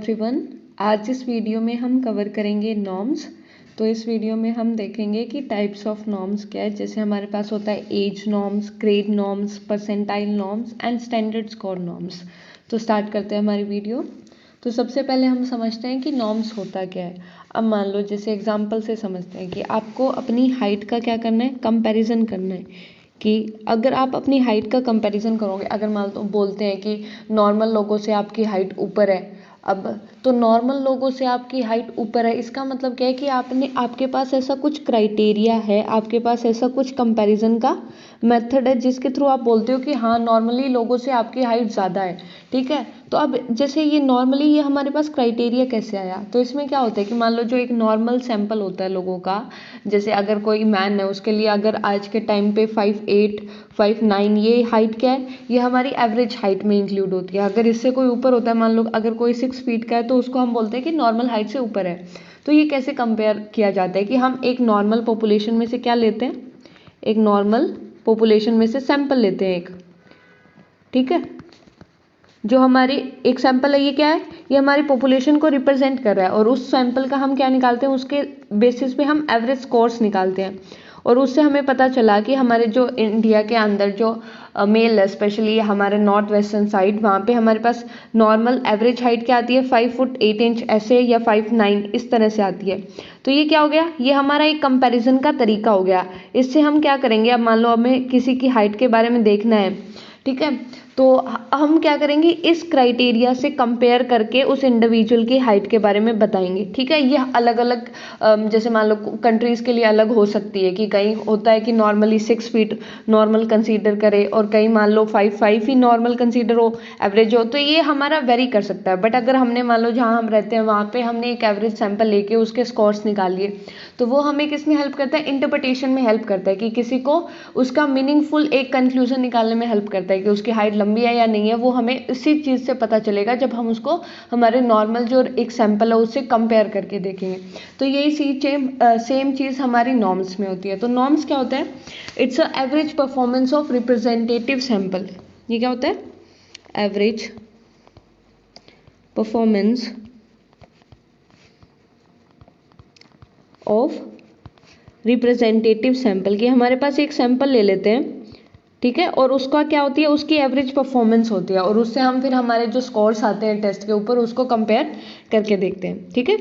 Everyone, आज इस video में हम कवर करेंगे नॉर्म्स। तो इस वीडियो में हम देखेंगे कि टाइप्स ऑफ नॉर्म्स क्या है। जैसे हमारे पास होता है age norms, grade norms, percentile norms and standard score norms. तो स्टार्ट करते हैं हमारी वीडियो। तो सबसे पहले हम समझते हैं कि नॉर्म्स होता क्या है। अब मान लो जैसे एग्जांपल से समझते हैं कि आपको अपनी हाइट का क्या करना है, कंपैरिजन करना है। कि अगर आप अपनी हाइट का कंपैरिजन करोगे, अगर मान लो बोलते हैं कि नॉर्मल लोगों से आपकी हाइट ऊपर है, अब तो नॉर्मल लोगों से आपकी हाइट ऊपर है, इसका मतलब क्या है कि आपके पास ऐसा कुछ क्राइटेरिया है, आपके पास ऐसा कुछ कंपैरिजन का मेथड है जिसके थ्रू आप बोलते हो कि हाँ नॉर्मली लोगों से आपकी हाइट ज़्यादा है। ठीक है, तो अब जैसे ये नॉर्मली ये हमारे पास क्राइटेरिया कैसे आया, तो इसमें क्या होता है कि मान लो जो एक नॉर्मल सैंपल होता है लोगों का, जैसे अगर कोई मैन है उसके लिए अगर आज के टाइम पे 5'8", 5'9" ये हाइट क्या है, ये हमारी एवरेज हाइट में इंक्लूड होती है। अगर इससे कोई ऊपर होता है, मान लो अगर कोई 6 फीट का है, तो उसको हम बोलते हैं कि नॉर्मल हाइट से ऊपर है। तो ये कैसे कंपेयर किया जाता है कि हम एक नॉर्मल पॉपुलेशन में से क्या लेते हैं, एक नॉर्मल पॉपुलेशन में से सैंपल लेते हैं एक। ठीक है, जो हमारी एक सैंपल है ये क्या है, ये हमारी पॉपुलेशन को रिप्रेजेंट कर रहा है, और उस सैंपल का हम क्या निकालते हैं, उसके बेसिस पे हम एवरेज स्कोर्स निकालते हैं। और उससे हमें पता चला कि हमारे जो इंडिया के अंदर जो मेल है, स्पेशली हमारे नॉर्थ वेस्टर्न साइड, वहाँ पे हमारे पास नॉर्मल एवरेज हाइट क्या आती है, 5'8" ऐसे, या 5'9" इस तरह से आती है। तो ये क्या हो गया, ये हमारा एक कंपैरिजन का तरीका हो गया। इससे हम क्या करेंगे, अब मान लो हमें किसी की हाइट के बारे में देखना है, ठीक है, तो हम क्या करेंगे, इस क्राइटेरिया से कंपेयर करके उस इंडिविजुअल की हाइट के बारे में बताएंगे। ठीक है, ये अलग अलग जैसे मान लो कंट्रीज के लिए अलग हो सकती है कि कहीं होता है कि नॉर्मली 6 फीट नॉर्मल कंसीडर करे, और कहीं मान लो 5'5" ही नॉर्मल कंसीडर हो, एवरेज हो। तो ये हमारा वेरी कर सकता है। बट अगर हमने मान लो जहाँ हम रहते हैं वहाँ पे हमने एक एवरेज सैंपल लेके उसके स्कोर्स निकाल लिए, तो वो हमें किस में हेल्प करता है, इंटरप्रिटेशन में हेल्प करता है, कि किसी को उसका मीनिंगफुल एक कंक्लूजन निकालने में हेल्प करता है कि उसकी हाइट लंबी है या नहीं है। वो हमें इसी चीज़ से पता चलेगा जब हम उसको हमारे नॉर्मल जो एक सैंपल है उससे कंपेयर करके देखेंगे। तो यही सेम चीज़ हमारी नॉर्म्स में होती है। तो नॉर्म्स क्या होता है, it's a average performance of representative sample. ये क्या होता है, average performance of representative sample. कि हमारे पास एक सैंपल ले लेते हैं, ठीक है, और उसका क्या होती है, उसकी एवरेज परफॉर्मेंस होती है, और उससे हम फिर हमारे जो स्कोर्स आते हैं टेस्ट के ऊपर उसको कंपेयर करके देखते हैं। ठीक है,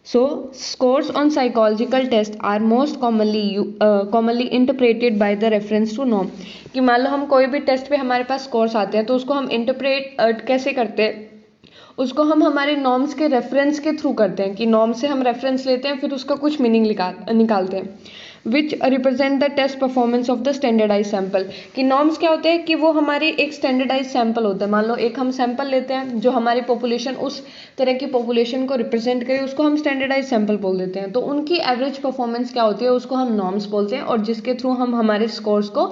so scores on psychological test are most commonly interpreted by the reference to norm. कि मान लो हम कोई भी टेस्ट पे हमारे पास स्कोर्स आते हैं, तो उसको हम इंटरप्रेट कैसे करते हैं, उसको हम हमारे नॉर्म्स के रेफरेंस के थ्रू करते हैं। कि नॉर्म से हम रेफरेंस लेते हैं, फिर उसका कुछ मीनिंग निकालते हैं, which represent the test performance of the standardize sample. कि नॉर्म्स क्या होते हैं, कि वो हमारी एक स्टैंडर्डाइज सैंपल होता है। मान लो एक हम सैंपल लेते हैं जो हमारी पॉपुलेशन, उस तरह की पॉपुलेशन को रिप्रेजेंट करे, उसको हम स्टैंडर्डाइज सैंपल बोल देते हैं। तो उनकी एवरेज परफॉर्मेंस क्या होती है, उसको हम नॉर्म्स बोलते हैं, और जिसके थ्रू हम हमारे स्कोर्स को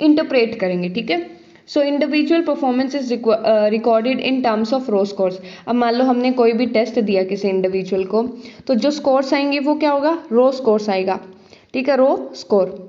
इंटरप्रेट करेंगे। ठीक है, so individual performance is recorded in terms of raw scores. अब मान लो हमने कोई भी टेस्ट दिया किसी इंडिविजुअल को, तो जो स्कोर्स आएंगे वो क्या होगा, रो स्कोर्स आएगा। ठीक है, रो स्कोर।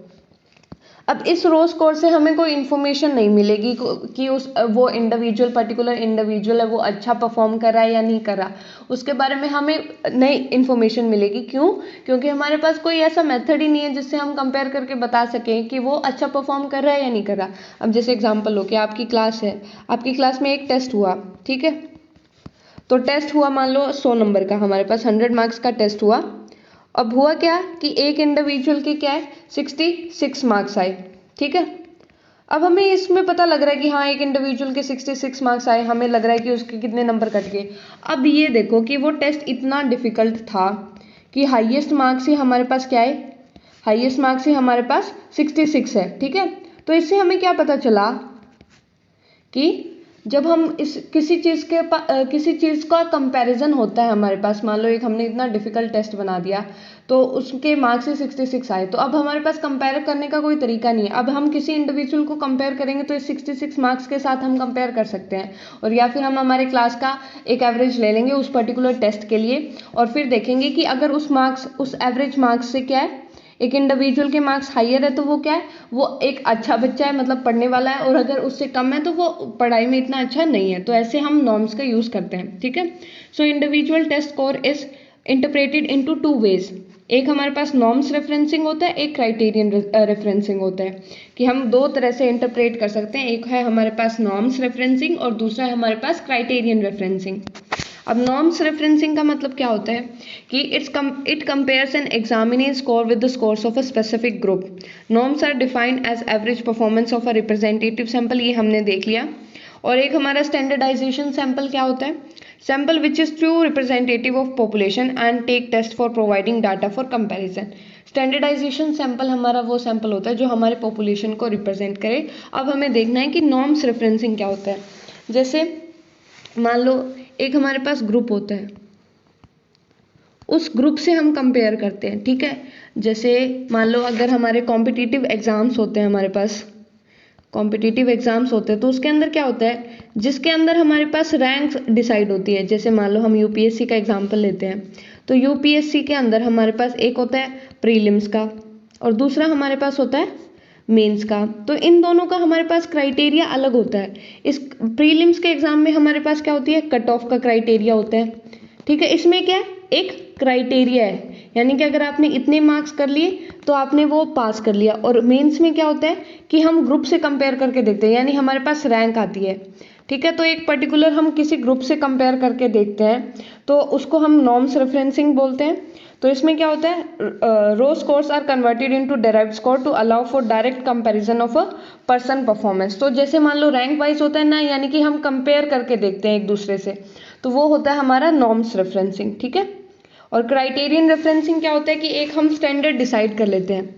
अब इस रो स्कोर से हमें कोई इन्फॉर्मेशन नहीं मिलेगी कि वो इंडिविजुअल, पर्टिकुलर इंडिविजुअल है वो अच्छा परफॉर्म कर रहा है या नहीं कर रहा, उसके बारे में हमें नई इन्फॉर्मेशन मिलेगी। क्यों, क्योंकि हमारे पास कोई ऐसा मेथड ही नहीं है जिससे हम कंपेयर करके बता सकें कि वो अच्छा परफॉर्म कर रहा है या नहीं कर रहा। अब जैसे एग्जाम्पल लो कि आपकी क्लास है, आपकी क्लास में एक टेस्ट हुआ, ठीक है, तो टेस्ट हुआ मान लो 100 नंबर का, हमारे पास 100 मार्क्स का टेस्ट हुआ। अब हुआ क्या कि एक इंडिविजुअल के क्या है, 66 मार्क्स आए। ठीक है, अब हमें इसमें पता लग रहा है कि हाँ एक इंडिविजुअल के 66 मार्क्स आए, हमें लग रहा है कि उसके कितने नंबर कट गए। अब ये देखो कि वो टेस्ट इतना डिफिकल्ट था कि हाईएस्ट मार्क्स ही हमारे पास क्या है, हाईएस्ट मार्क्स ही हमारे पास 66 है। ठीक है, तो इससे हमें क्या पता चला कि जब हम किसी चीज़ का कंपैरिजन होता है हमारे पास, मान लो एक हमने इतना डिफिकल्ट टेस्ट बना दिया तो उसके मार्क्स ही 66 आए, तो अब हमारे पास कंपेयर करने का कोई तरीका नहीं है। अब हम किसी इंडिविजुअल को कंपेयर करेंगे तो इस 66 मार्क्स के साथ हम कंपेयर कर सकते हैं, और या फिर हम हमारे क्लास का एक एवरेज ले लेंगे उस पर्टिकुलर टेस्ट के लिए, और फिर देखेंगे कि अगर उस एवरेज मार्क्स से क्या है, एक इंडिविजुअल के मार्क्स हायर है तो वो क्या है, वो एक अच्छा बच्चा है, मतलब पढ़ने वाला है, और अगर उससे कम है तो वो पढ़ाई में इतना अच्छा नहीं है। तो ऐसे हम नॉर्म्स का यूज करते हैं, ठीक है। So individual test score is interpreted into two ways. एक हमारे पास नॉर्म्स रेफरेंसिंग होता है, एक क्राइटेरियन रेफरेंसिंग होता है, कि हम दो तरह से इंटरप्रेट कर सकते हैं। एक है हमारे पास नॉर्म्स रेफरेंसिंग और दूसरा है हमारे पास क्राइटेरियन रेफरेंसिंग। अब नॉर्म्स रेफरेंसिंग का मतलब क्या होता है कि it compares an examinee score with the scores of a specific group. Norms are defined as average performance of a representative sample, ये हमने देख लिया। और एक हमारा स्टैंडर्डाइजेशन सैंपल क्या होता है, sample which is true representative of population and take test for providing data for comparison. Standardization sample हमारा वो सैंपल होता है जो हमारे पॉपुलेशन को रिप्रेजेंट करे। अब हमें देखना है कि नॉर्म्स रेफरेंसिंग क्या होता है। जैसे मान लो एक हमारे पास ग्रुप होता है, उस ग्रुप से हम कंपेयर करते हैं, ठीक है। जैसे मान लो अगर हमारे कॉम्पिटिटिव एग्जाम्स होते हैं, हमारे पास कॉम्पिटिटिव एग्जाम्स होते हैं, तो उसके अंदर क्या होता है, जिसके अंदर हमारे पास रैंक डिसाइड होती है। जैसे मान लो हम यूपीएससी का एग्जाम्पल लेते हैं, तो यूपीएससी के अंदर हमारे पास एक होता है प्रीलिम्स का और दूसरा हमारे पास होता है मेंस का। तो इन दोनों का हमारे पास क्राइटेरिया अलग होता है। इस प्रीलिम्स के एग्जाम में हमारे पास क्या होती है, कट ऑफ का क्राइटेरिया होता है, ठीक है। इसमें क्या है, एक क्राइटेरिया है, यानी कि अगर आपने इतने मार्क्स कर लिए तो आपने वो पास कर लिया। और मेंस में क्या होता है कि हम ग्रुप से कंपेयर करके देखते हैं, यानी हमारे पास रैंक आती है, ठीक है। तो एक पर्टिकुलर हम किसी ग्रुप से कंपेयर करके देखते हैं, तो उसको हम नॉर्म्स रेफरेंसिंग बोलते हैं। तो इसमें क्या होता है, raw scores are converted into derived score to allow for direct comparison of a person performance. तो जैसे मान लो रैंक वाइज होता है ना, यानी कि हम कंपेयर करके देखते हैं एक दूसरे से, तो वो होता है हमारा नॉर्म्स रेफरेंसिंग, ठीक है। और क्राइटेरियन रेफरेंसिंग क्या होता है कि एक हम स्टैंडर्ड डिसाइड कर लेते हैं,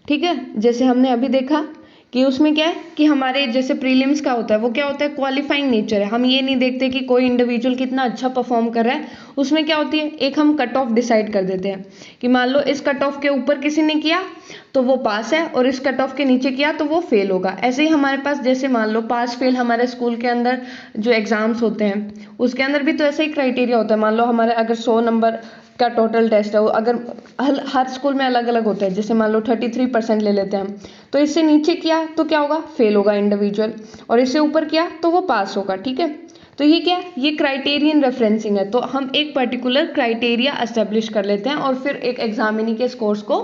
ठीक है। जैसे हमने अभी देखा कि उसमें क्या है कि हमारे जैसे प्रीलिम्स का होता है, वो क्या होता है, क्वालिफाइंग नेचर है। हम ये नहीं देखते कि कोई इंडिविजुअल कितना अच्छा परफॉर्म कर रहा है, उसमें क्या होती है, एक हम कट ऑफ डिसाइड कर देते हैं कि मान लो इस कट ऑफ के ऊपर किसी ने किया तो वो पास है, और इस कट ऑफ के नीचे किया तो वो फेल होगा। ऐसे ही हमारे पास जैसे मान लो पास फेल हमारे स्कूल के अंदर जो एग्जाम्स होते हैं उसके अंदर भी तो ऐसा ही क्राइटेरिया होता है। मान लो हमारे अगर 100 नंबर का टोटल टेस्ट है, वो अगर हर स्कूल में अलग अलग होता है, जैसे मान लो 33% ले लेते हैं हम, तो इससे नीचे किया तो क्या होगा, फेल होगा इंडिविजुअल, और इससे ऊपर किया तो वो पास होगा, ठीक है। तो ये क्या है, ये क्राइटेरियन रेफरेंसिंग है। तो हम एक पर्टिकुलर क्राइटेरिया एस्टेब्लिश कर लेते हैं और फिर एक एग्जामिनी के स्कोर्स को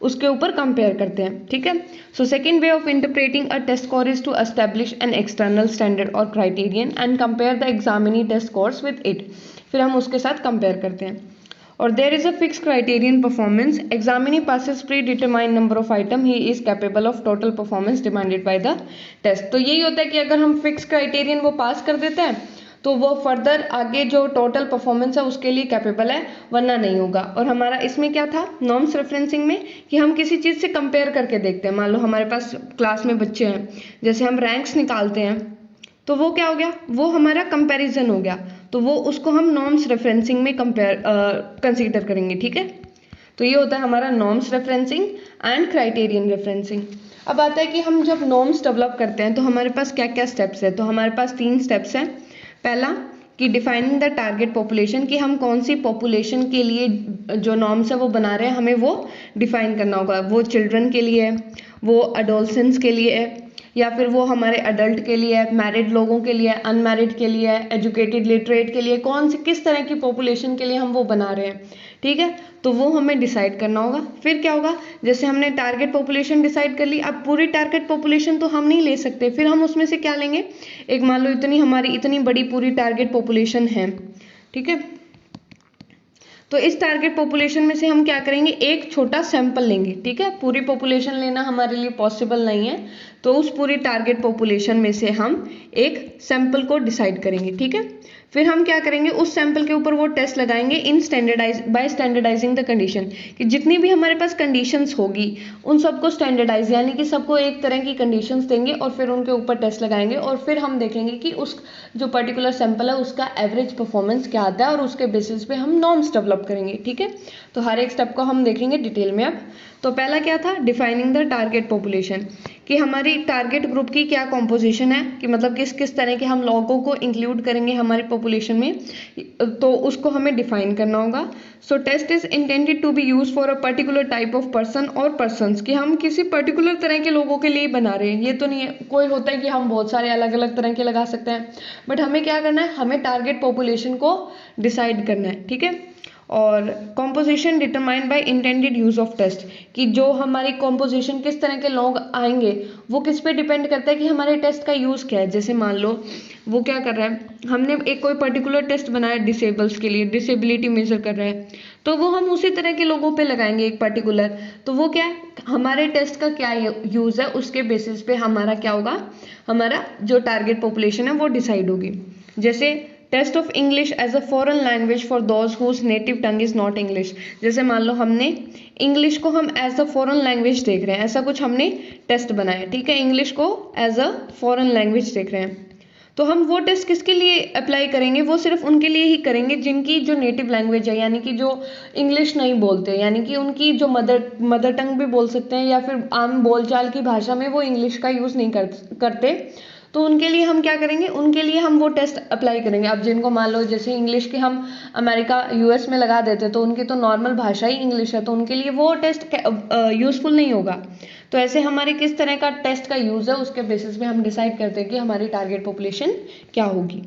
उसके ऊपर कंपेयर करते हैं, ठीक है। So second way of interpreting a test score is to establish an external standard और criterion and compare the examinee test scores with it. फिर हम उसके साथ कंपेयर करते हैं। और there is a fix criterion performance, examinee passes predetermined number of item, he is capable of total performance demanded by the test. तो यही होता है कि अगर हम फिक्स क्राइटेरियन वो पास कर देते हैं तो वो फर्दर आगे जो टोटल परफॉर्मेंस है उसके लिए कैपेबल है, वरना नहीं होगा। और हमारा इसमें क्या था नॉर्म्स रेफरेंसिंग में, कि हम किसी चीज़ से कंपेयर करके देखते हैं। मान लो हमारे पास क्लास में बच्चे हैं, जैसे हम रैंक्स निकालते हैं, तो वो क्या हो गया, वो हमारा कंपैरिजन हो गया, तो वो उसको हम नॉर्म्स रेफरेंसिंग में कंसीडर करेंगे, ठीक है। तो ये होता है हमारा norms referencing and criterion referencing. अब आता है कि हम जब नॉर्म्स डेवलप करते हैं तो हमारे पास क्या क्या स्टेप्स है। तो हमारे पास 3 स्टेप्स हैं। पहला कि डिफाइनिंग द टारगेट पॉपुलेशन, कि हम कौन सी पॉपुलेशन के लिए जो नॉर्म्स है वो बना रहे हैं, हमें वो डिफाइन करना होगा। वो चिल्ड्रन के लिए है, वो अडोलसेंस के लिए है, या फिर वो हमारे अडल्ट के लिए है, मैरिड लोगों के लिए, अनमैरिड के लिए, एजुकेटेड लिटरेट के लिए, कौन सी किस तरह की पॉपुलेशन के लिए हम वो बना रहे हैं, ठीक है। तो वो हमें डिसाइड करना होगा। फिर क्या होगा, जैसे हमने टारगेट पॉपुलेशन डिसाइड कर ली, अब पूरी टारगेट पॉपुलेशन तो हम नहीं ले सकते, फिर हम उसमें से क्या लेंगे, एक मान लो इतनी हमारी इतनी बड़ी पूरी टारगेट पॉपुलेशन है, ठीक है। तो इस टारगेट पॉपुलेशन में से हम क्या करेंगे, एक छोटा सैंपल लेंगे, ठीक है। पूरी पॉपुलेशन लेना हमारे लिए पॉसिबल नहीं है, तो उस पूरी टारगेट पॉपुलेशन में से हम एक सैंपल को डिसाइड करेंगे, ठीक है। फिर हम क्या करेंगे, उस सैंपल के ऊपर वो टेस्ट लगाएंगे इन स्टैंडर्डाइजिंग द कंडीशन, कि जितनी भी हमारे पास कंडीशंस होगी उन सबको स्टैंडर्डाइज, यानी कि सबको एक तरह की कंडीशंस देंगे और फिर उनके ऊपर टेस्ट लगाएंगे, और फिर हम देखेंगे कि उस जो पर्टिकुलर सैंपल है उसका एवरेज परफॉर्मेंस क्या आता है, और उसके बेसिस पे हम नॉर्म्स डेवलप करेंगे, ठीक है। तो हर एक स्टेप को हम देखेंगे डिटेल में। अब तो पहला क्या था, डिफाइनिंग द टारगेट पॉपुलेशन, कि हमारी टारगेट ग्रुप की क्या कॉम्पोजिशन है, कि मतलब किस किस तरह के हम लोगों को इंक्लूड करेंगे हमारी पॉपुलेशन में, तो उसको हमें डिफाइन करना होगा। So test is intended to be use for a particular type of person और पर्सन्स, कि हम किसी पर्टिकुलर तरह के लोगों के लिए बना रहे हैं। ये तो नहीं है, कोई होता है कि हम बहुत सारे अलग अलग तरह के लगा सकते हैं, बट हमें क्या करना है, हमें टारगेट पॉपुलेशन को डिसाइड करना है, ठीक है। और composition determined by intended use of test, कि जो हमारी कॉम्पोजिशन किस तरह के लोग आएंगे वो किस पे डिपेंड करता है कि हमारे टेस्ट का यूज क्या है। जैसे मान लो वो क्या कर रहा है, हमने एक कोई पर्टिकुलर टेस्ट बनाया डिसेबल्स के लिए, डिसेबिलिटी मेजर कर रहा है, तो वो हम उसी तरह के लोगों पे लगाएंगे एक पर्टिकुलर, तो वो क्या है, हमारे टेस्ट का क्या यूज है उसके बेसिस पे हमारा क्या होगा, हमारा जो टारगेट पॉपुलेशन है वो डिसाइड होगी। जैसे test of English as a foreign language for those whose native tongue is not English, जैसे मान लो हमने इंग्लिश को हम एज अ फॉरेन लैंग्वेज देख रहे हैं, ऐसा कुछ हमने टेस्ट बनाया, ठीक है, इंग्लिश को एज अ फॉरेन लैंग्वेज देख रहे हैं, तो हम वो टेस्ट किसके लिए अप्लाई करेंगे, वो सिर्फ उनके लिए ही करेंगे जिनकी जो नेटिव लैंग्वेज है, यानी कि जो इंग्लिश नहीं बोलते, यानी कि उनकी जो मदर टंग भी बोल सकते हैं या फिर आम बोलचाल की भाषा में वो इंग्लिश का यूज़ नहीं करते, तो उनके लिए हम क्या करेंगे, उनके लिए हम वो टेस्ट अप्लाई करेंगे। अब जिनको मान लो जैसे इंग्लिश के हम अमेरिका यूएस में लगा देते तो उनकी तो नॉर्मल भाषा ही इंग्लिश है, तो उनके लिए वो टेस्ट यूजफुल नहीं होगा। तो ऐसे हमारे किस तरह का टेस्ट का यूज़ है उसके बेसिस पे हम डिसाइड करते हैं कि हमारी टारगेट पॉपुलेशन क्या होगी।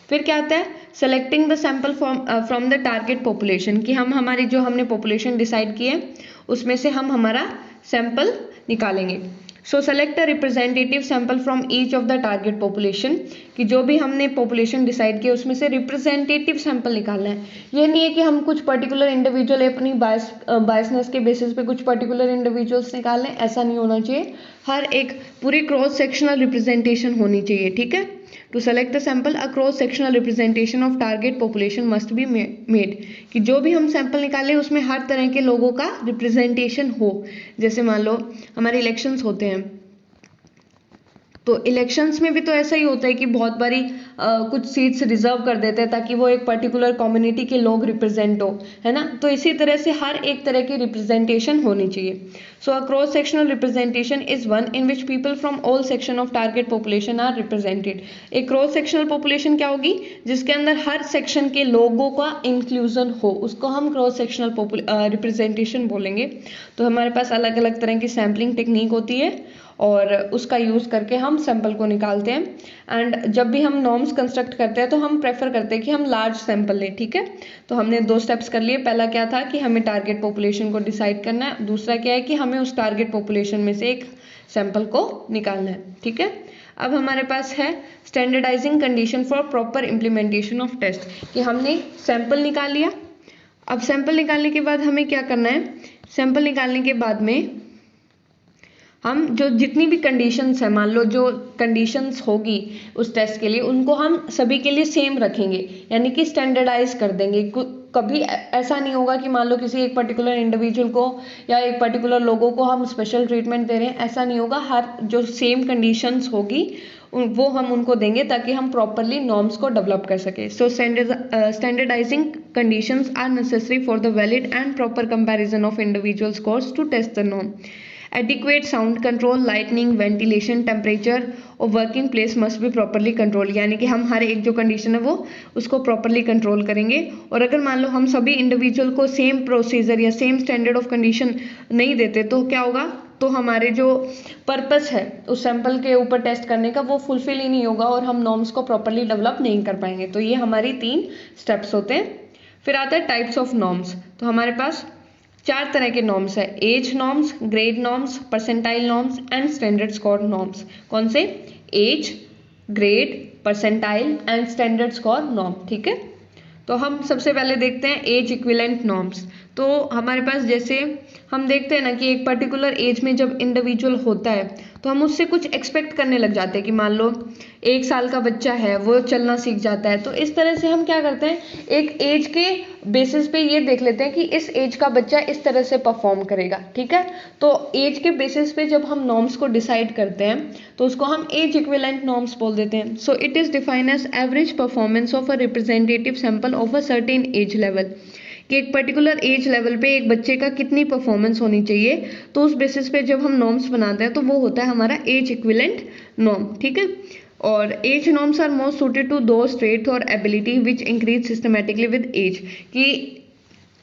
फिर क्या आता है, selecting the sample from the target population, कि हम हमारी जो हमने पॉपुलेशन डिसाइड की है उसमें से हम हमारा सैंपल निकालेंगे। सो select a representative sample from each of the target population, कि जो भी हमने पॉपुलेशन डिसाइड किया उसमें से रिप्रेजेंटेटिव सैंपल निकालना है। ये नहीं है कि हम कुछ पर्टिकुलर इंडिविजुअल अपनी बायसनेस के बेसिस पे कुछ पर्टिकुलर इंडिविजुअल्स निकाल लें, ऐसा नहीं होना चाहिए। हर एक पूरी क्रॉस सेक्शनल रिप्रेजेंटेशन होनी चाहिए, ठीक है। To select the sample a cross sectional representation of target population must be made, कि जो भी हम सैंपल निकालें उसमें हर तरह के लोगों का रिप्रेजेंटेशन हो। जैसे मान लो हमारे इलेक्शंस होते हैं, तो इलेक्शंस में भी तो ऐसा ही होता है कि बहुत बारी कुछ सीट्स रिजर्व कर देते हैं ताकि वो एक पर्टिकुलर कम्युनिटी के लोग रिप्रेजेंट हो, है ना। तो इसी तरह से हर एक तरह की रिप्रेजेंटेशन होनी चाहिए। So a cross sectional representation is one in which people from all section of target population are represented. एक क्रॉस सेक्शनल पॉपुलेशन क्या होगी, जिसके अंदर हर सेक्शन के लोगों का इंक्लूजन हो, उसको हम क्रॉस सेक्शनल रिप्रेजेंटेशन बोलेंगे। तो हमारे पास अलग अलग तरह की सैम्पलिंग टेक्निक होती है और उसका यूज़ करके हम सैंपल को निकालते हैं। एंड जब भी हम नॉर्म्स कंस्ट्रक्ट करते हैं तो हम प्रेफर करते हैं कि हम लार्ज सैंपल लें, ठीक है। तो हमने 2 स्टेप्स कर लिए। पहला क्या था कि हमें टारगेट पॉपुलेशन को डिसाइड करना है, दूसरा क्या है कि हमें उस टारगेट पॉपुलेशन में से एक सैंपल को निकालना है, ठीक है। अब हमारे पास है standardizing condition for proper implementation of test, कि हमने सैंपल निकाल लिया। अब सैंपल निकालने के बाद हमें क्या करना है, सैंपल निकालने के बाद में हम जो जितनी भी कंडीशंस है, मान लो जो कंडीशंस होगी उस टेस्ट के लिए, उनको हम सभी के लिए सेम रखेंगे, यानी कि स्टैंडर्डाइज कर देंगे। कभी ऐसा नहीं होगा कि मान लो किसी एक पर्टिकुलर इंडिविजुअल को या एक पर्टिकुलर लोगों को हम स्पेशल ट्रीटमेंट दे रहे हैं, ऐसा नहीं होगा। हर जो सेम कंडीशंस होगी वो हम उनको देंगे ताकि हम प्रॉपरली नॉर्म्स को डेवलप कर सके। So standardising conditions are necessary for the valid and proper comparison of individual scores to test the norm. Adequate sound control, lighting, ventilation, temperature और working place must be properly control, यानी कि हम हर एक जो condition है वो उसको properly control करेंगे। और अगर मान लो हम सभी इंडिविजुअल को सेम प्रोसीजर या सेम स्टैंडर्ड ऑफ कंडीशन नहीं देते तो क्या होगा, तो हमारे जो पर्पस है उस सैंपल के ऊपर टेस्ट करने का वो फुलफिल ही नहीं होगा और हम नॉर्म्स को प्रॉपरली डेवलप नहीं कर पाएंगे। तो ये हमारी 3 स्टेप्स होते हैं। फिर आता है टाइप्स ऑफ नॉर्म्स। तो हमारे पास 4 तरह के नॉर्म्स है, age norms, grade norms, percentile norms and standard score norms. कौन से, age, grade, percentile and standard score norm, ठीक है। तो हम सबसे पहले देखते हैं एज इक्विवेलेंट नॉर्म्स। तो हमारे पास जैसे हम देखते हैं ना कि एक पर्टिकुलर एज में जब इंडिविजुअल होता है तो हम उससे कुछ एक्सपेक्ट करने लग जाते हैं कि मान लो 1 साल का बच्चा है वो चलना सीख जाता है, तो इस तरह से हम क्या करते हैं, एक एज के बेसिस पे ये देख लेते हैं कि इस एज का बच्चा इस तरह से परफॉर्म करेगा, ठीक है। तो एज के बेसिस पे जब हम नॉर्म्स को डिसाइड करते हैं तो उसको हम एज इक्विवेलेंट नॉर्म्स बोल देते हैं। So it is defined as average performance of a representative sample of a certain age level, कि एक पर्टिकुलर एज लेवल पे एक बच्चे का कितनी परफॉर्मेंस होनी चाहिए, तो उस बेसिस पे जब हम नॉर्म्स बनाते हैं तो वो होता है हमारा एज इक्विवेलेंट नॉर्म, ठीक है। और age norms are most suited to those traits और ability which increase systematically with age, कि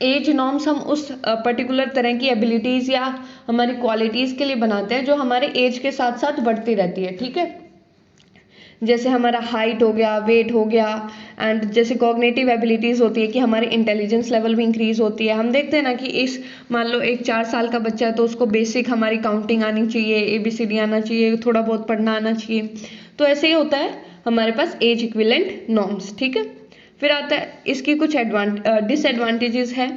एज नॉर्म्स हम उस पर्टिकुलर तरह की एबिलिटीज या हमारी क्वालिटीज के लिए बनाते हैं जो हमारे एज के साथ साथ बढ़ती रहती है, ठीक है। जैसे हमारा हाइट हो गया, वेट हो गया, एंड जैसे कॉग्निटिव एबिलिटीज होती है कि हमारी इंटेलिजेंस लेवल भी इंक्रीज होती है। हम देखते हैं ना कि इस मान लो एक 4 साल का बच्चा है तो उसको बेसिक हमारी काउंटिंग आनी चाहिए, ABCD आना चाहिए, थोड़ा बहुत पढ़ना आना चाहिए। तो ऐसे ही होता है हमारे पास एज इक्विवेलेंट नॉर्म्स, ठीक है। फिर आता है इसकी कुछ डिसएडवांटेजेस है।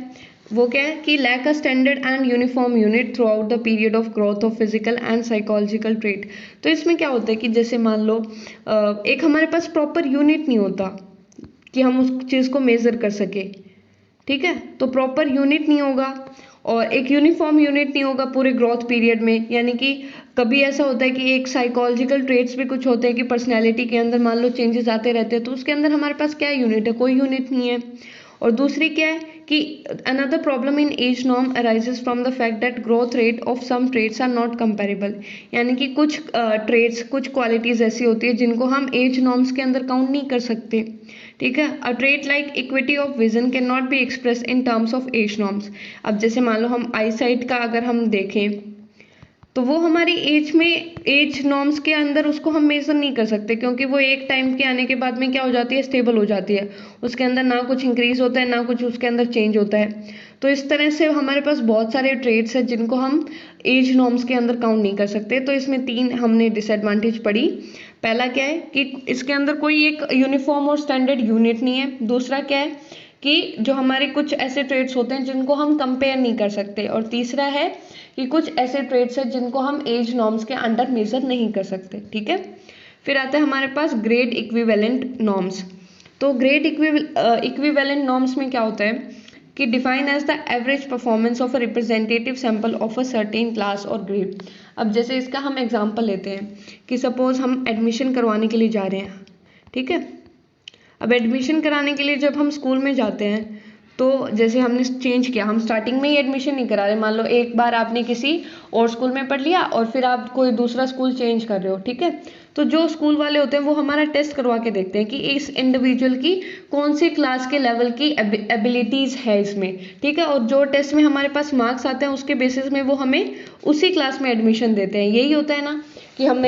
वो क्या है कि lack a standard and uniform unit throughout the period of growth of physical and psychological trait. तो इसमें क्या होता है कि जैसे मान लो एक हमारे पास प्रॉपर यूनिट नहीं होता कि हम उस चीज़ को मेजर कर सके, ठीक है। तो प्रॉपर यूनिट नहीं होगा और एक यूनिफॉर्म यूनिट नहीं होगा पूरे ग्रोथ पीरियड में, यानी कि कभी ऐसा होता है कि एक साइकोलॉजिकल ट्रेट्स भी कुछ होते हैं कि पर्सनैलिटी के अंदर मान लो चेंजेस आते रहते हैं, तो उसके अंदर हमारे पास क्या यूनिट है, कोई यूनिट नहीं है। और दूसरी क्या है कि another problem in age norm arises from the fact that growth rate of some traits are not comparable, यानी कि कुछ ट्रेट्स, कुछ क्वालिटीज ऐसी होती है जिनको हम एज नॉर्म्स के अंदर काउंट नहीं कर सकते, ठीक है। A trait like equity of vision can not be express in terms of age norms. अब जैसे मान लो हम आई साइट का अगर हम देखें तो वो हमारी एज में, एज नॉर्म्स के अंदर उसको हम मेजर नहीं कर सकते, क्योंकि वो एक टाइम के आने के बाद में क्या हो जाती है, स्टेबल हो जाती है। उसके अंदर ना कुछ इंक्रीज होता है ना कुछ उसके अंदर चेंज होता है। तो इस तरह से हमारे पास बहुत सारे ट्रेड्स हैं जिनको हम एज नॉर्म्स के अंदर काउंट नहीं कर सकते। तो इसमें 3 हमने डिसएडवांटेज पढ़ी। पहला क्या है कि इसके अंदर कोई एक यूनिफॉर्म और स्टैंडर्ड यूनिट नहीं है। दूसरा क्या है कि जो हमारे कुछ ऐसे ट्रेड्स होते हैं जिनको हम कंपेयर नहीं कर सकते। और तीसरा है कि कुछ ऐसे ट्रेड्स हैं जिनको हम एज नॉर्म्स के अंडर मेजर नहीं कर सकते, ठीक है। फिर आता है हमारे पास ग्रेड इक्विवेलेंट नॉर्म्स। तो ग्रेड इक्विवेलेंट नॉर्म्स में क्या होता है कि define as the average performance of a representative sample of a certain class और ग्रेड। अब जैसे इसका हम एग्जांपल लेते हैं कि सपोज हम एडमिशन करवाने के लिए जा रहे हैं, ठीक है। अब एडमिशन कराने के लिए जब हम स्कूल में जाते हैं तो जैसे हमने चेंज किया, हम स्टार्टिंग में ही एडमिशन नहीं करा रहे। मान लो एक बार आपने किसी और स्कूल में पढ़ लिया और फिर आप कोई दूसरा स्कूल चेंज कर रहे हो, ठीक है। तो जो स्कूल वाले होते हैं वो हमारा टेस्ट करवा के देखते हैं कि इस इंडिविजुअल की कौन सी क्लास के लेवल की एबिलिटीज़ है इसमें, ठीक है। और जो टेस्ट में हमारे पास मार्क्स आते हैं उसके बेसिस में वो हमें उसी क्लास में एडमिशन देते हैं। यही होता है ना कि हम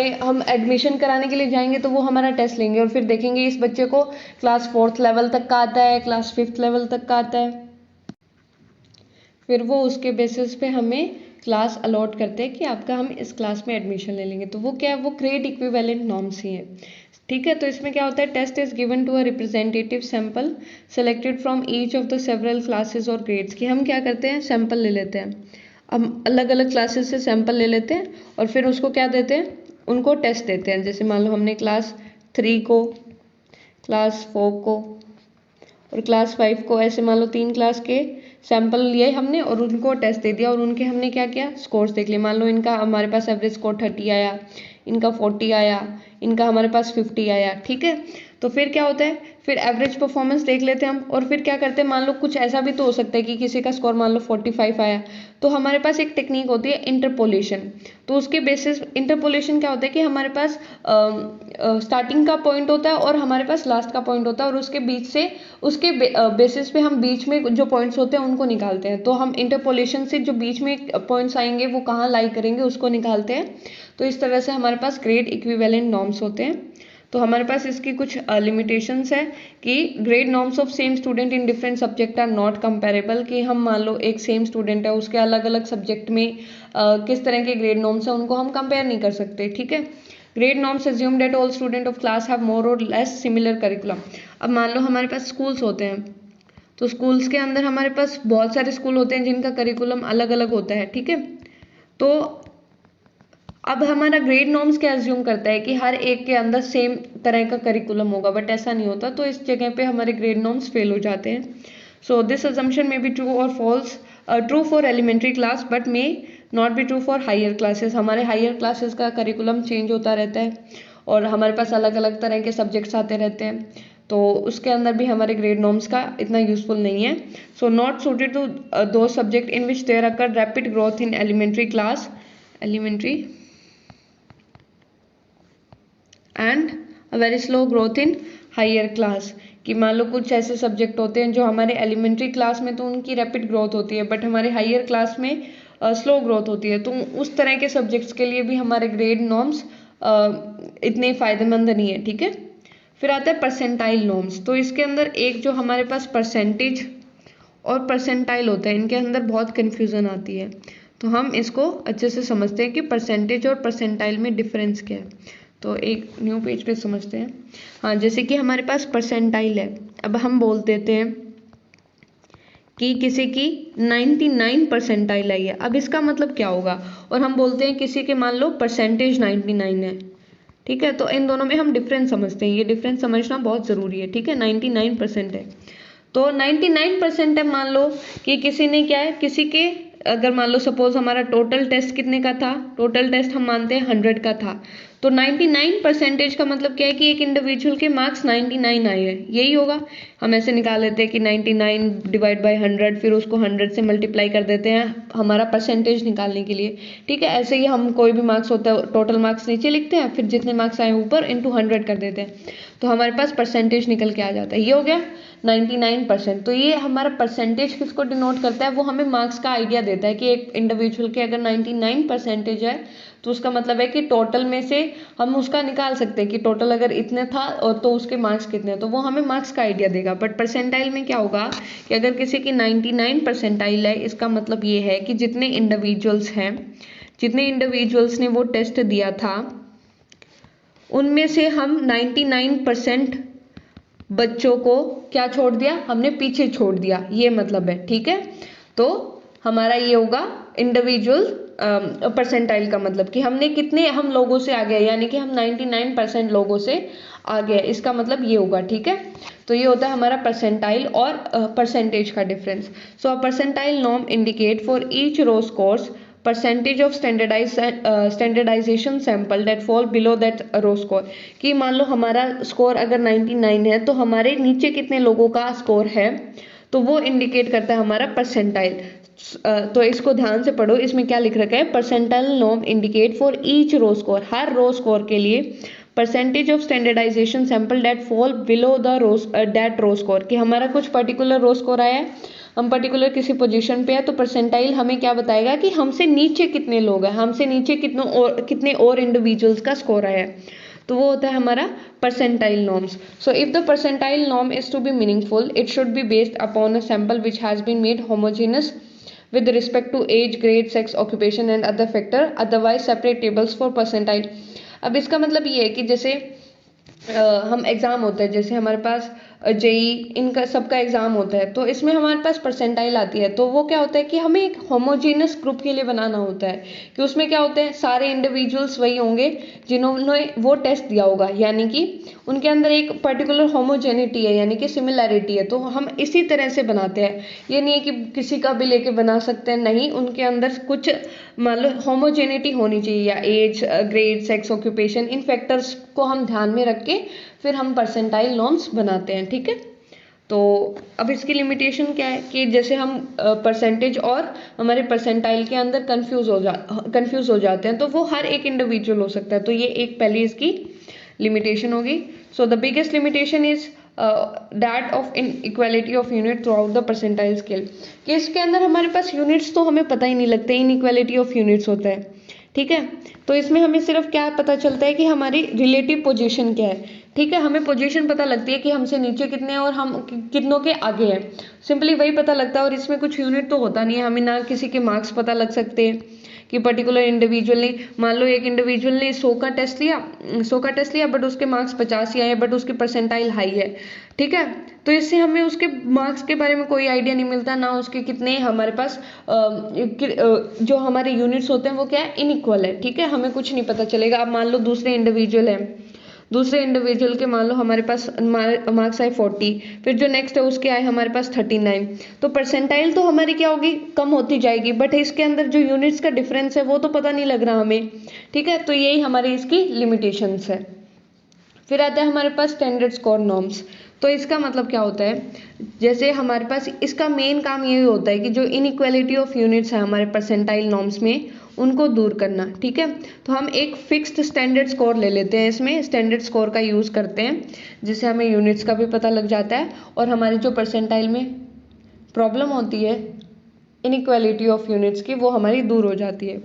एडमिशन कराने के लिए जाएंगे तो वो हमारा टेस्ट लेंगे और फिर देखेंगे इस बच्चे को क्लास 4th लेवल तक का आता है, क्लास 5th लेवल तक का आता है, फिर वो उसके बेसिस पे हमें क्लास अलॉट करते हैं कि आपका हम इस क्लास में एडमिशन ले लेंगे। तो वो क्या है, वो ग्रेड इक्विवेलेंट नॉर्म्स ही है, ठीक है। तो इसमें क्या होता है, test is given to a representative sample selected from each of the several classes और ग्रेड्स, कि हम क्या करते हैं, सैंपल ले लेते हैं। हम अलग अलग क्लासेस से सैंपल ले लेते हैं और फिर उसको क्या देते हैं, उनको टेस्ट देते हैं। जैसे मान लो हमने क्लास 3 को, क्लास 4 को और क्लास 5 को, ऐसे मान लो 3 क्लास के सैंपल लिए हमने और उनको टेस्ट दे दिया और उनके हमने क्या किया, स्कोर्स देख लिए। मान लो इनका हमारे पास एवरेज स्कोर 30 आया, इनका 40 आया, इनका हमारे पास 50 आया, ठीक है। तो फिर क्या होता है, फिर एवरेज परफॉर्मेंस देख लेते हैं हम और फिर क्या करते हैं, मान लो कुछ ऐसा भी तो हो सकता है कि किसी का स्कोर मान लो 45 आया, तो हमारे पास एक टेक्निक होती है इंटरपोलेशन। तो उसके बेसिस, इंटरपोलेशन क्या होता है कि हमारे पास स्टार्टिंग का पॉइंट होता है और हमारे पास लास्ट का पॉइंट होता है और उसके बीच से, उसके बेसिस पे हम बीच में जो पॉइंट्स होते हैं उनको निकालते हैं। तो हम इंटरपोलेशन से जो बीच में पॉइंट्स आएंगे वो कहाँ लाई करेंगे उसको निकालते हैं। तो इस तरह से हमारे पास ग्रेड इक्विवेलेंट नॉर्म्स होते हैं। तो हमारे पास इसकी कुछ लिमिटेशंस है कि grade norms of same student in different subject are not comparable, कि हम मान लो एक सेम स्टूडेंट है, उसके अलग अलग सब्जेक्ट में किस तरह के ग्रेड नॉर्म्स हैं उनको हम कंपेयर नहीं कर सकते, ठीक है। Grade norms assume that all student of class have more और लेस सिमिलर करिकुलम। अब मान लो हमारे पास स्कूल्स होते हैं, तो स्कूल्स के अंदर हमारे पास बहुत सारे स्कूल होते हैं जिनका करिकुलम अलग अलग होता है, ठीक है। तो अब हमारा ग्रेड नॉर्म्स क्या अज्यूम करता है कि हर एक के अंदर सेम तरह का करिकुलम होगा, बट ऐसा नहीं होता। तो इस जगह पे हमारे ग्रेड नॉर्म्स फेल हो जाते हैं। So this assumption may be true और false, true for elementary class but may not be true for higher classes. हमारे हायर क्लासेस का करिकुलम चेंज होता रहता है और हमारे पास अलग अलग तरह के सब्जेक्ट्स आते रहते हैं। तो उसके अंदर भी हमारे ग्रेड नॉर्म्स का इतना यूजफुल नहीं है. So not suited to those subject in which there occur rapid growth in elementary and very slow growth in higher class. कि मान लो कुछ ऐसे सब्जेक्ट होते हैं जो हमारे एलिमेंट्री क्लास में तो उनकी रैपिड ग्रोथ होती है, बट हमारे हायर क्लास में स्लो ग्रोथ होती है. तो उस तरह के सब्जेक्ट्स के लिए भी हमारे ग्रेड नॉर्म्स इतने फायदेमंद नहीं है. ठीक है, फिर आता है परसेंटाइल नॉर्म्स. तो इसके अंदर एक जो हमारे पास परसेंटेज और परसेंटाइल होता है, इनके अंदर बहुत कन्फ्यूज़न आती है. तो हम इसको अच्छे से समझते हैं कि परसेंटेज और परसेंटाइल में डिफरेंस क्या है. तो एक न्यू पेज पे समझते हैं. हाँ, जैसे कि हमारे पास परसेंटाइल है. अब हम बोल देते हैं कि किसी की 99 परसेंटाइल आई है. अब इसका मतलब क्या होगा, और हम बोलते हैं किसी के मान लो परसेंटेज 99 है. ठीक है, तो इन दोनों में हम डिफरेंस समझते हैं. ये डिफरेंस समझना बहुत ज़रूरी है. ठीक है, 99% है तो 99% है. मान लो कि किसी ने क्या है, किसी के अगर मान लो सपोज हमारा टोटल टेस्ट कितने का था, टोटल टेस्ट हम मानते हैं 100 का था. तो 99% का मतलब क्या है कि एक इंडिविजुअल के मार्क्स 99 आए हैं, यही होगा. हम ऐसे निकाल लेते हैं कि 99 डिवाइड बाय 100, फिर उसको 100 से मल्टीप्लाई कर देते हैं हमारा परसेंटेज निकालने के लिए. ठीक है, ऐसे ही हम कोई भी मार्क्स होता है टोटल मार्क्स नीचे लिखते हैं, फिर जितने मार्क्स आए ऊपर इंटू 100 कर देते हैं, तो हमारे पास परसेंटेज निकल के आ जाता है. ये हो गया 99%. तो ये हमारा परसेंटेज किसको डिनोट करता है, वो हमें मार्क्स का आइडिया देता है कि एक इंडिविजुअल के अगर 99% है तो उसका मतलब है कि टोटल में से हम उसका निकाल सकते हैं कि टोटल अगर इतने था और तो उसके मार्क्स कितने, तो वो हमें मार्क्स का आइडिया देगा. बट परसेंटाइल में क्या होगा कि अगर किसी की 99 परसेंटाइल है, इसका मतलब ये है कि जितने इंडिविजुअल्स ने वो टेस्ट दिया था उनमें से हम 99% बच्चों को क्या छोड़ दिया, हमने पीछे छोड़ दिया, ये मतलब है. ठीक है, तो हमारा ये होगा इंडिविजुअल परसेंटाइल का मतलब कि हम लोगों से आ गए, यानी कि हम 99% लोगों से आ गए, इसका मतलब ये होगा. ठीक है, तो ये होता है हमारा परसेंटाइल और परसेंटेज का difference. So a percentile norm indicate for each raw scores percentage of standardization sample that fall below that raw score. कि मान लो हमारा स्कोर अगर 99 है तो हमारे नीचे कितने लोगों का स्कोर है, तो वो इंडिकेट करता है हमारा परसेंटाइल. तो इसको ध्यान से पढ़ो, इसमें क्या लिख रखा है, percentile norm indicate for each raw score, हर रो स्कोर के लिए percentage of standardization sample that fall below the that raw score. कि हमारा कुछ पर्टिकुलर रो स्कोर आया है, हम पर्टिकुलर किसी पोजीशन पे है, तो परसेंटाइल हमें क्या बताएगा कि हमसे नीचे कितने लोग हैं, हमसे नीचे कितने और इंडिविजुअल्स का स्कोर आया है, तो वो होता है हमारा percentile norms. So if the percentile norm is to be meaningful it should be based upon a sample which has been made homogeneous with respect to age, grade, sex, occupation and other factor, otherwise separate tables for percentile. अब इसका मतलब ये है कि जैसे हम exam होता है, जैसे हमारे पास जेई इनका सबका एग्ज़ाम होता है, तो इसमें हमारे पास परसेंटाइल आती है. तो वो क्या होता है कि हमें एक होमोजेनस ग्रुप के लिए बनाना होता है, कि उसमें क्या होते हैं, सारे इंडिविजुअल्स वही होंगे जिन्होंने वो टेस्ट दिया होगा, यानी कि उनके अंदर एक पर्टिकुलर होमोजेनिटी है, यानी कि सिमिलैरिटी है. तो हम इसी तरह से बनाते हैं, ये नहीं है कि किसी का भी लेके बना सकते हैं, नहीं, उनके अंदर कुछ मतलब होमोजेनिटी होनी चाहिए, या एज, ग्रेड, सेक्स, ऑक्यूपेशन, इन फैक्टर्स को हम ध्यान में रख के फिर हम परसेंटाइल नॉर्म्स बनाते हैं. ठीक है, तो अब इसकी लिमिटेशन क्या है कि जैसे हम परसेंटेज और हमारे परसेंटाइल के अंदर कंफ्यूज हो जाते हैं, तो वो हर एक इंडिविजुअल हो सकता है. तो ये एक पहली इसकी लिमिटेशन होगी. So the biggest limitation is that of inequality of unit throughout the percentile scale. कि इसके अंदर हमारे पास यूनिट्स तो हमें पता ही नहीं लगते, इनइक्वालिटी ऑफ यूनिट्स होता है. ठीक है, तो इसमें हमें सिर्फ क्या पता चलता है कि हमारी रिलेटिव पोजीशन क्या है. ठीक है, हमें पोजीशन पता लगती है कि हमसे नीचे कितने हैं और हम कितनों के आगे हैं, सिंपली वही पता लगता है. और इसमें कुछ यूनिट तो होता नहीं है, हमें ना किसी के मार्क्स पता लग सकते हैं कि पर्टिकुलर इंडिविजुअल ने, मान लो एक इंडिविजुअल ने 100 का टेस्ट लिया बट उसके मार्क्स 50 ही आए, बट उसकी परसेंटाइल हाई है. ठीक है, तो इससे हमें उसके मार्क्स के बारे में कोई आइडिया नहीं मिलता, ना उसके कितने हमारे पास जो हमारे यूनिट्स होते हैं वो क्या है, इनइक्वल है. ठीक है, हमें कुछ नहीं पता चलेगा. अब मान लो दूसरे इंडिविजुअल के मान लो हमारे पास मार्क्स आए 40, फिर जो नेक्स्ट है उसके आए हमारे पास 39, तो परसेंटाइल तो हमारी क्या होगी, कम होती जाएगी, बट इसके अंदर जो यूनिट्स का डिफरेंस है वो तो पता नहीं लग रहा हमें. ठीक है, तो यही हमारी इसकी लिमिटेशंस है. फिर आता है हमारे पास स्टैंडर्ड स्कोर नॉर्म्स. तो इसका मतलब क्या होता है, जैसे हमारे पास इसका मेन काम ये होता है कि जो इनइक्वालिटी ऑफ यूनिट्स है हमारे परसेंटाइल नॉर्म्स में, उनको दूर करना। ठीक है, तो हम एक फिक्स्ड स्टैंडर्ड स्कोर ले लेते हैं, इसमें स्टैंडर्ड स्कोर का यूज़ करते हैं, जिससे हमें यूनिट्स का भी पता लग जाता है और हमारी जो परसेंटाइल में प्रॉब्लम होती है इनइक्वालिटी ऑफ यूनिट्स की, वो हमारी दूर हो जाती है।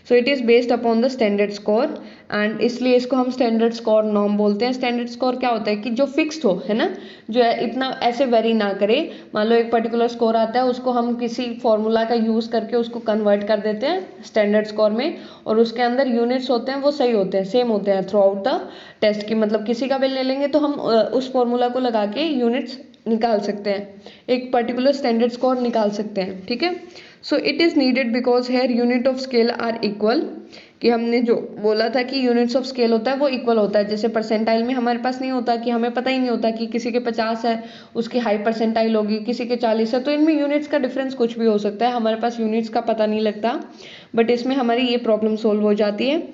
So it is based upon the standard score and इसलिए इसको हम स्टैंडर्ड स्कोर नॉर्म बोलते हैं। स्टैंडर्ड स्कोर क्या होता है कि जो फिक्स्ड हो, है ना, जो है इतना ऐसे वेरी ना करे। मान लो एक पर्टिकुलर स्कोर आता है, उसको हम किसी फॉर्मूला का यूज़ करके उसको कन्वर्ट कर देते हैं स्टैंडर्ड स्कोर में, और उसके अंदर यूनिट्स होते हैं वो सही होते हैं, सेम होते हैं थ्रू आउट द टेस्ट की। मतलब किसी का भी ले लेंगे तो हम उस फॉर्मूला को लगा के यूनिट्स निकाल सकते हैं, एक पर्टिकुलर स्टैंडर्ड स्कोर निकाल सकते हैं। ठीक है, so it is needed because here unit of scale are equal, कि हमने जो बोला था कि यूनिट्स ऑफ स्केल होता है वो इक्वल होता है। जैसे परसेंटाइल में हमारे पास नहीं होता, कि हमें पता ही नहीं होता कि किसी के 50 है उसकी हाई परसेंटाइल होगी, किसी के 40 है, तो इनमें यूनिट्स का डिफरेंस कुछ भी हो सकता है, हमारे पास यूनिट्स का पता नहीं लगता। बट इसमें हमारी ये प्रॉब्लम सोल्व हो जाती है।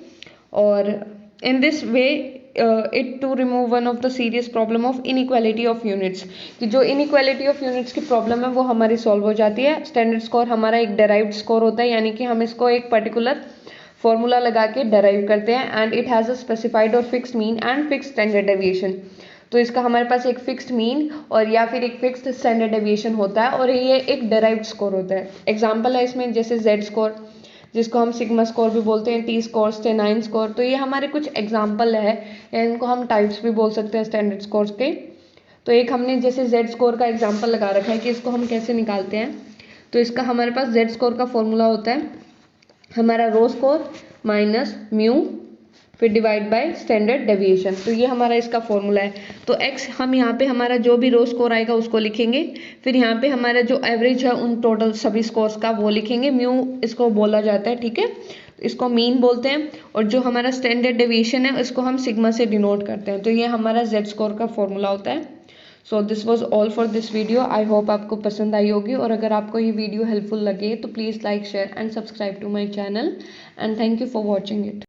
और in this way it to remove one of the serious problem of inequality of units, कि जो इनइक्वालिटी ऑफ यूनिट्स की प्रॉब्लम है वो हमारी सॉल्व हो जाती है। स्टैंडर्ड स्कोर हमारा एक डेराइव्ड स्कोर होता है, यानी कि हम इसको एक पर्टिकुलर फॉर्मूला लगा के डेराइव करते हैं, and it has a specified और fixed mean and fixed standard deviation. तो इसका हमारे पास एक फिक्स्ड मीन और या फिर एक फिक्स्ड स्टैंडर्ड डेविएशन होता है, और ये एक डेराइव्ड स्कोर होता है। एग्जाम्पल है इसमें जैसे जेड स्कोर, जिसको हम सिग्मा स्कोर भी बोलते हैं, टी स्कोर, स्टेनाइन स्कोर। तो ये हमारे कुछ एग्जाम्पल है, या इनको हम टाइप्स भी बोल सकते हैं स्टैंडर्ड स्कोर्स के। तो एक हमने जैसे जेड स्कोर का एग्जाम्पल लगा रखा है कि इसको हम कैसे निकालते हैं। तो इसका हमारे पास जेड स्कोर का फॉर्मूला होता है हमारा रो स्कोर माइनस म्यू फिर डिवाइड बाय स्टैंडर्ड डेविएशन। तो ये हमारा इसका फॉर्मूला है। तो एक्स हम यहाँ पे हमारा जो भी रो स्कोर आएगा उसको लिखेंगे, फिर यहाँ पे हमारा जो एवरेज है उन टोटल सभी स्कोर्स का वो लिखेंगे। म्यू इसको बोला जाता है, ठीक है, इसको मीन बोलते हैं, और जो हमारा स्टैंडर्ड डेविएशन है इसको हम सिग्मा से डिनोट करते हैं। तो ये हमारा जेड स्कोर का फॉर्मूला होता है। So this was all for this video. I hope आपको पसंद आई होगी, और अगर आपको ये वीडियो हेल्पफुल लगे तो please like, share and subscribe to my channel, and thank you for watching it.